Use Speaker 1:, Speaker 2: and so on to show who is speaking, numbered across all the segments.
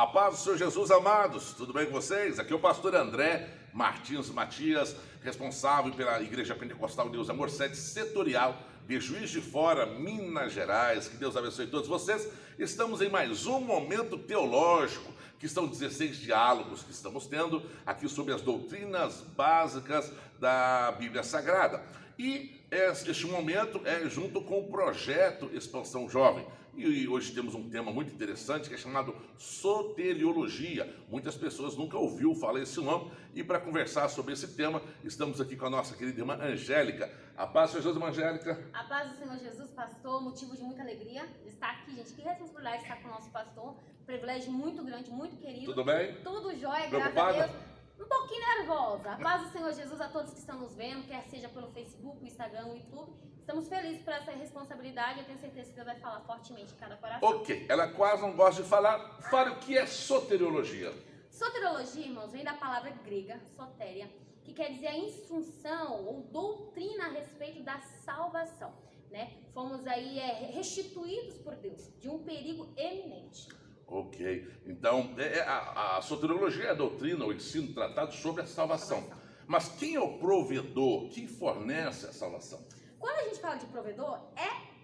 Speaker 1: A paz do Senhor Jesus, amados, tudo bem com vocês? Aqui é o pastor André Martins Matias, responsável pela Igreja Pentecostal Deus Amor, sede setorial de Juiz de Fora, Minas Gerais. Que Deus abençoe todos vocês. Estamos em mais um momento teológico, que são 16 diálogos que estamos tendo aqui sobre as doutrinas básicas da Bíblia Sagrada. E este momento é junto com o projeto Expansão Jovem. E hoje temos um tema muito interessante que é chamado soteriologia. Muitas pessoas nunca ouviram falar esse nome. E para conversar sobre esse tema, estamos aqui com a nossa querida irmã Angélica. A paz do Senhor Jesus, irmã Angélica.
Speaker 2: A paz do Senhor Jesus, pastor. Motivo de muita alegria estar aqui, gente. Que responsabilidade estar com o nosso pastor. Privilégio muito grande, muito querido.
Speaker 1: Tudo bem?
Speaker 2: Tudo jóia,
Speaker 1: Preocupada?
Speaker 2: graças a Deus. Um pouquinho nervosa. A paz do Senhor Jesus a todos que estão nos vendo, quer seja pelo Facebook, o Instagram, o YouTube. Estamos felizes por essa responsabilidade. Eu tenho certeza que Deus vai falar fortemente em cada coração.
Speaker 1: Ok, ela quase não gosta de falar. Fale o que é soteriologia.
Speaker 2: Soteriologia, irmãos, vem da palavra grega, sotéria, que quer dizer a instrução ou doutrina a respeito da salvação, né? Fomos aí restituídos por Deus de um perigo eminente.
Speaker 1: Ok, então a soteriologia é a doutrina, o ensino tratado sobre a salvação. Mas quem é o provedor? Quem fornece a salvação?
Speaker 2: Quando a gente fala de provedor,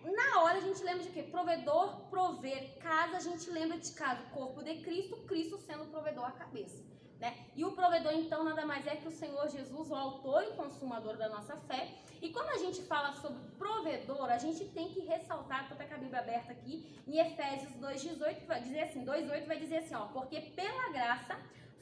Speaker 2: na hora a gente lembra de quê? Provedor, prover. Casa, a gente lembra de casa, o corpo de Cristo, Cristo sendo o provedor à cabeça, né? E o provedor, então, nada mais é que o Senhor Jesus, o autor e consumador da nossa fé. E quando a gente fala sobre provedor, a gente tem que ressaltar, estou até com a Bíblia aberta aqui, em Efésios 2,18, vai dizer assim, 2,8 vai dizer assim, ó, porque pela graça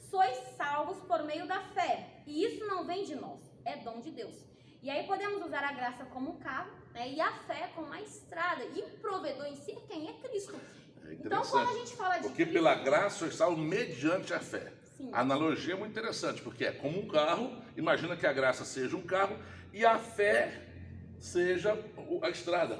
Speaker 2: sois salvos por meio da fé, e isso não vem de nós, é dom de Deus. E aí podemos usar a graça como um carro, né, e a fé como uma estrada, e o provedor em si, quem é Cristo. Então, quando a gente fala de
Speaker 1: porque
Speaker 2: Cristo,
Speaker 1: pela graça sois salvos mediante a fé.
Speaker 2: sim.
Speaker 1: A analogia é muito interessante, porque é como um carro, imagina que a graça seja um carro e a fé seja a estrada.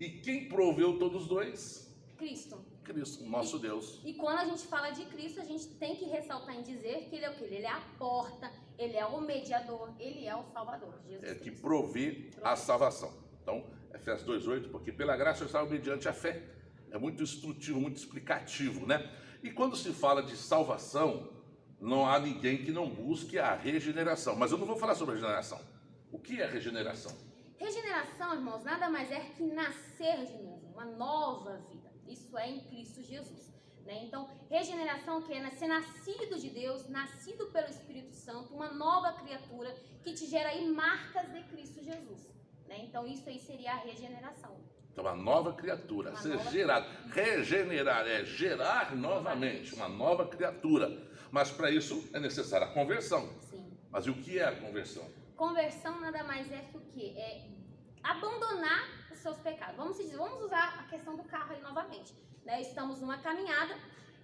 Speaker 1: E quem proveu todos os dois?
Speaker 2: Cristo.
Speaker 1: Cristo, nosso Deus.
Speaker 2: E quando a gente fala de Cristo, a gente tem que ressaltar em dizer que ele é o quê? Ele é a porta, ele é o mediador, ele é o Salvador. Jesus
Speaker 1: É que
Speaker 2: Cristo.
Speaker 1: provê a salvação. Então, Efésios 2,8, porque pela graça sois salvos mediante a fé. É muito instrutivo, muito explicativo, né? E quando se fala de salvação, não há ninguém que não busque a regeneração. Mas eu não vou falar sobre regeneração. O que é regeneração?
Speaker 2: Regeneração, irmãos, nada mais é que nascer de novo, uma nova vida. Isso é em Cristo Jesus, né? Então, regeneração que é ser nascido de Deus, nascido pelo Espírito Santo, uma nova criatura que te gera aí marcas de Cristo Jesus, né? Então, isso aí seria a regeneração.
Speaker 1: Então, uma nova criatura, ser gerado. Regenerar é gerar novamente, uma nova criatura. Mas para isso é necessária a conversão.
Speaker 2: Sim.
Speaker 1: Mas e o que é a conversão?
Speaker 2: Conversão nada mais é que o quê? É abandonar os seus pecados. Vamos usar a questão do carro aí novamente, né? Estamos numa caminhada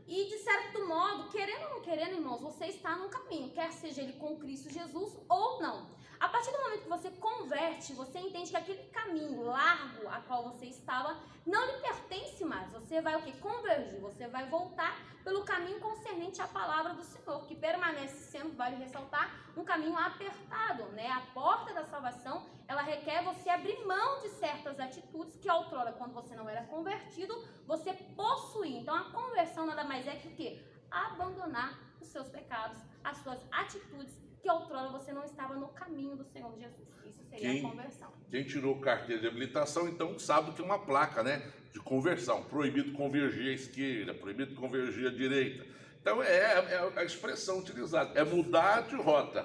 Speaker 2: e, de certo modo, querendo ou não querendo, irmãos, você está num caminho, quer seja ele com Cristo Jesus ou não. A partir do momento que você converte, você entende que aquele caminho largo a qual você estava não lhe pertence mais. Você vai o quê? Convergir, você vai voltar pelo caminho concernente à palavra do Senhor, que permanece sendo, vale ressaltar, um caminho apertado, né? A porta da salvação, ela requer você abrir mão de certas atitudes que outrora, quando você não era convertido, você possuía. Então, a conversão nada mais é que o quê? Abandonar os seus pecados, as suas atitudes, que outrora você não estava no caminho do Senhor Jesus. Isso seria a conversão.
Speaker 1: Quem tirou carteira de habilitação, então, sabe que é uma placa, né, de conversão. Proibido convergir à esquerda, proibido convergir à direita. Então, é a expressão utilizada. É mudar de rota.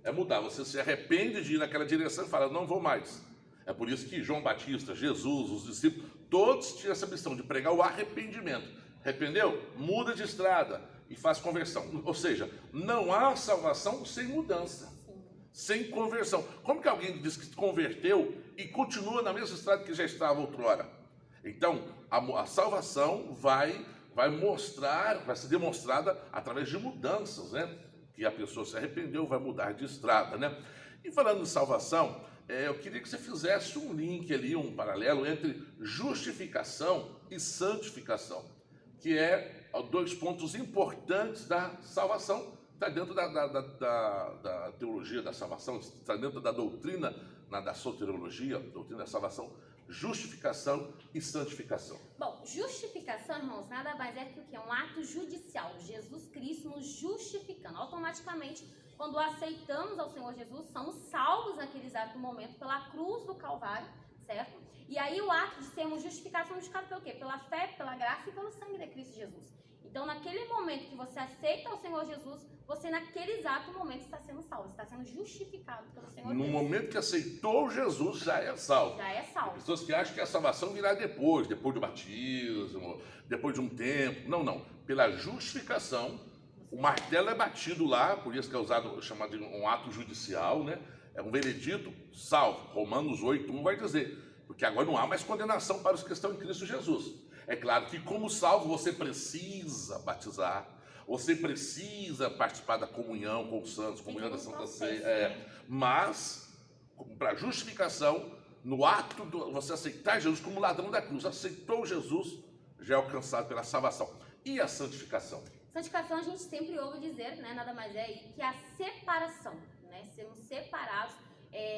Speaker 1: É mudar. Você se arrepende de ir naquela direção e fala, não vou mais. É por isso que João Batista, Jesus, os discípulos, todos tinham essa missão de pregar o arrependimento. Arrependeu? Muda de estrada e faz conversão. Ou seja, não há salvação sem mudança, sem conversão. Como que alguém diz que se converteu e continua na mesma estrada que já estava outrora? Então, a salvação vai ser demonstrada através de mudanças, né? Que a pessoa se arrependeu, vai mudar de estrada, né? E falando em salvação, eu queria que você fizesse um link ali, um paralelo entre justificação e santificação, que é dois pontos importantes da salvação. Está dentro da teologia da salvação, está dentro da doutrina da soteriologia, doutrina da salvação. justificação e santificação.
Speaker 2: Bom, justificação, irmãos, nada mais é que o quê? Um ato judicial. Jesus Cristo nos justificando. Automaticamente, quando aceitamos ao Senhor Jesus, somos salvos naquele exato momento pela cruz do Calvário, certo? E aí o ato de sermos justificados, somos justificados pelo quê? Pela fé, pela graça e pelo sangue de Cristo Jesus. Então, naquele momento que você aceita o Senhor Jesus, você naquele exato momento está sendo salvo, está sendo justificado pelo Senhor
Speaker 1: No
Speaker 2: Deus.
Speaker 1: momento que aceitou Jesus, já é salvo.
Speaker 2: Já é salvo.
Speaker 1: Pessoas que acham que a salvação virá depois do batismo, depois de um tempo. Não, não. Pela justificação, o martelo é batido lá, por isso que é usado, chamado de um ato judicial, né? É um veredito, salvo. Romanos 8:1 vai dizer, porque agora não há mais condenação para os que estão em Cristo Jesus. É claro que como salvo você precisa batizar, você precisa participar da comunhão com os santos, comunhão da Santa Ceia, mas para justificação, no ato de você aceitar Jesus como ladrão da cruz, aceitou Jesus, já é alcançado pela salvação. E a santificação?
Speaker 2: Santificação a gente sempre ouve dizer, né, nada mais é que a separação, né, sermos separados,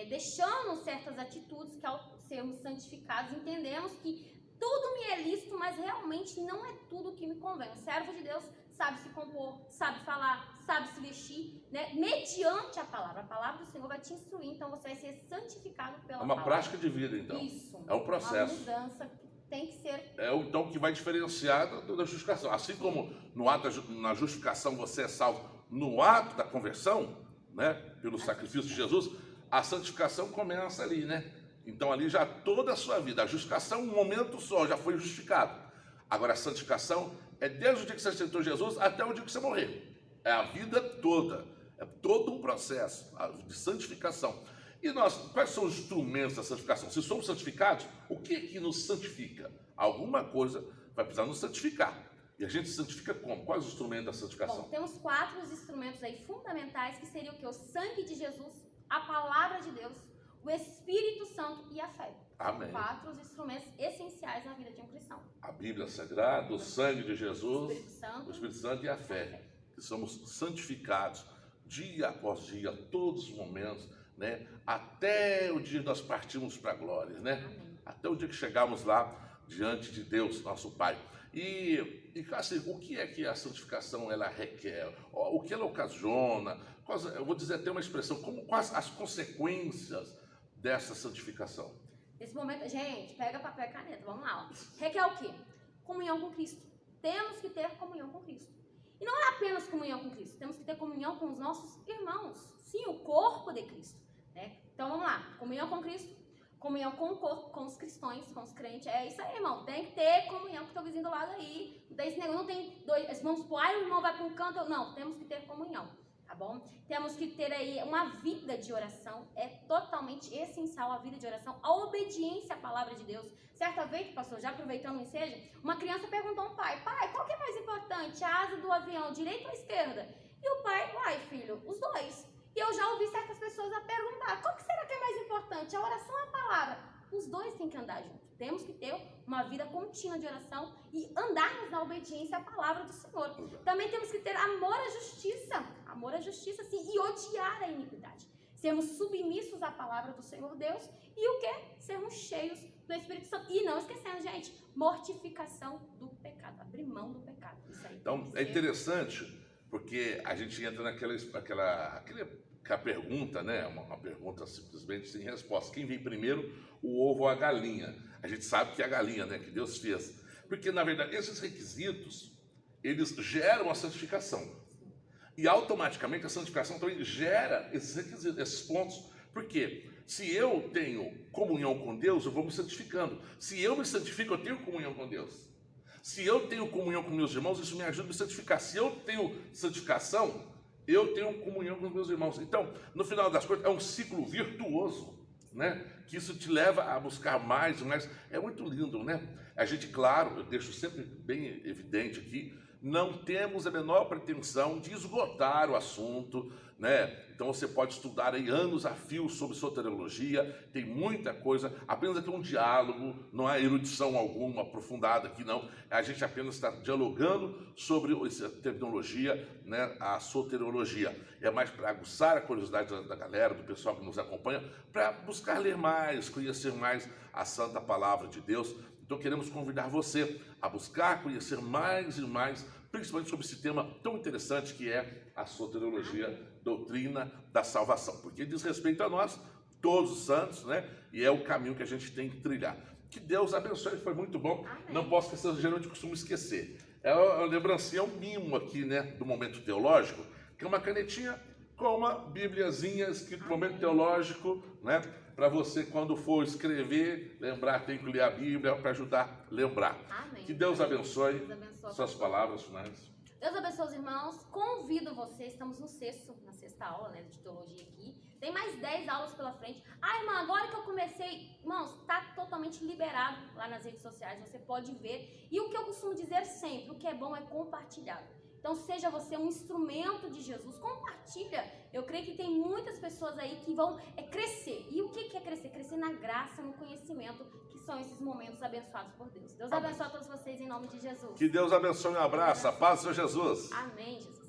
Speaker 2: deixando certas atitudes que ao sermos santificados entendemos que tudo me é lícito, mas realmente não é tudo que me convém. O servo de Deus sabe se compor, sabe falar, sabe se vestir, né? Mediante a palavra do Senhor vai te instruir, então você vai ser santificado pela palavra.
Speaker 1: É uma prática de vida, então.
Speaker 2: Isso.
Speaker 1: É um processo.
Speaker 2: Uma mudança que tem que ser.
Speaker 1: É então que vai diferenciar da justificação. Assim como no ato na justificação você é salvo no ato da conversão, né? Pelo sacrifício de Jesus, a santificação começa ali, né? Então ali já toda a sua vida, a justificação um momento só, já foi justificado. Agora a santificação é desde o dia que você aceitou Jesus até o dia que você morrer. É a vida toda, é todo um processo de santificação. E nós, quais são os instrumentos da santificação? Se somos santificados, o que nos santifica? Alguma coisa vai precisar nos santificar. E a gente se santifica como? Quais os instrumentos da santificação?
Speaker 2: Bom, temos 4 instrumentos aí fundamentais, que seriam o que? O sangue de Jesus, a palavra de Deus, o Espírito Santo e a fé.
Speaker 1: Amém.
Speaker 2: 4 instrumentos essenciais na vida de um cristão.
Speaker 1: A Bíblia Sagrada, o sangue de Jesus,
Speaker 2: o
Speaker 1: Espírito Santo e a fé. Que somos santificados dia após dia, todos os momentos, né? Até o dia que nós partimos para a glória, né?
Speaker 2: Amém.
Speaker 1: Até o dia que chegamos lá diante de Deus, nosso Pai. E assim, o que é que a santificação ela requer? O que ela ocasiona? Eu vou dizer até uma expressão, quais as consequências dessa santificação?
Speaker 2: Nesse momento, gente, pega papel e caneta, vamos lá. Ó. Requer o quê? Comunhão com Cristo. Temos que ter comunhão com Cristo. E não é apenas comunhão com Cristo, temos que ter comunhão com os nossos irmãos. Sim, o corpo de Cristo. Né? Então vamos lá, comunhão com Cristo, comunhão com o corpo, com os cristãos, com os crentes. É isso aí, irmão. Tem que ter comunhão com o teu vizinho do lado aí. Não tem esse negócio, não tem dois. Vamos supor, o irmão vai para um canto. Não, temos que ter comunhão. Tá bom? Temos que ter aí uma vida de oração, é totalmente essencial a vida de oração, a obediência à palavra de Deus. Certa vez, pastor, já aproveitando o ensejo, uma criança perguntou ao pai, qual que é mais importante, a asa do avião, direita ou esquerda? E o pai, uai filho, os dois. E eu já ouvi certas pessoas a perguntar, qual que será que é mais importante, a oração ou a palavra? Os dois têm que andar juntos. Temos que ter uma vida contínua de oração e andarmos na obediência à palavra do Senhor. Também temos que ter amor à justiça, sim, e odiar a iniquidade. Sermos submissos à palavra do Senhor Deus e o quê? Sermos cheios do Espírito Santo. E não esquecendo, gente, mortificação do pecado, abrir mão do pecado. Isso aí.
Speaker 1: Então, é interessante, porque a gente entra naquela pergunta, né? Uma pergunta simplesmente sem resposta. Quem vem primeiro, o ovo ou a galinha? A gente sabe que é a galinha, né? Que Deus fez. Porque, na verdade, esses requisitos, eles geram a santificação. E automaticamente a santificação também gera esses requisitos, esses pontos. Por quê? Se eu tenho comunhão com Deus, eu vou me santificando. Se eu me santifico, eu tenho comunhão com Deus. Se eu tenho comunhão com meus irmãos, isso me ajuda a me santificar. Se eu tenho santificação, eu tenho comunhão com os meus irmãos. Então, no final das contas, é um ciclo virtuoso, né? Que isso te leva a buscar mais e mais. É muito lindo, né? A gente, claro, eu deixo sempre bem evidente aqui, Não temos a menor pretensão de esgotar o assunto, né? Então você pode estudar aí anos a fio sobre soteriologia, tem muita coisa, apenas aqui um diálogo, não há erudição alguma aprofundada aqui não, a gente apenas está dialogando sobre essa terminologia, né? A soteriologia. É mais para aguçar a curiosidade da galera, do pessoal que nos acompanha, para buscar ler mais, conhecer mais a Santa Palavra de Deus. Então queremos convidar você a buscar conhecer mais e mais, principalmente sobre esse tema tão interessante que é a soteriologia, doutrina da salvação, porque diz respeito a nós, todos os santos, né? E é o caminho que a gente tem que trilhar. Que Deus abençoe, foi muito bom.
Speaker 2: Amém.
Speaker 1: Não posso esquecer, geralmente costumo esquecer. É uma lembrancinha, um mimo aqui, né, do momento teológico, que é uma canetinha com uma bíbliazinha escrito momento teológico, né? Para você, quando for escrever, lembrar, tem que ler a Bíblia para ajudar a lembrar.
Speaker 2: Amém.
Speaker 1: Que Deus abençoe.
Speaker 2: Deus abençoe.
Speaker 1: Suas palavras finais.
Speaker 2: Deus abençoe os irmãos. Convido vocês, estamos na sexta aula, né, de teologia aqui. Tem mais 10 aulas pela frente. Ah, irmã, agora que eu comecei, irmãos, está totalmente liberado lá nas redes sociais, você pode ver. E o que eu costumo dizer sempre, o que é bom é compartilhado. Então, seja você um instrumento de Jesus, compartilha. Eu creio que tem muitas pessoas aí que vão crescer. E o que é crescer? Crescer na graça, no conhecimento, que são esses momentos abençoados por Deus. Deus abençoe a todos vocês em nome de Jesus.
Speaker 1: Que Deus abençoe, um abraço, a paz do Senhor Jesus.
Speaker 2: Amém, Jesus.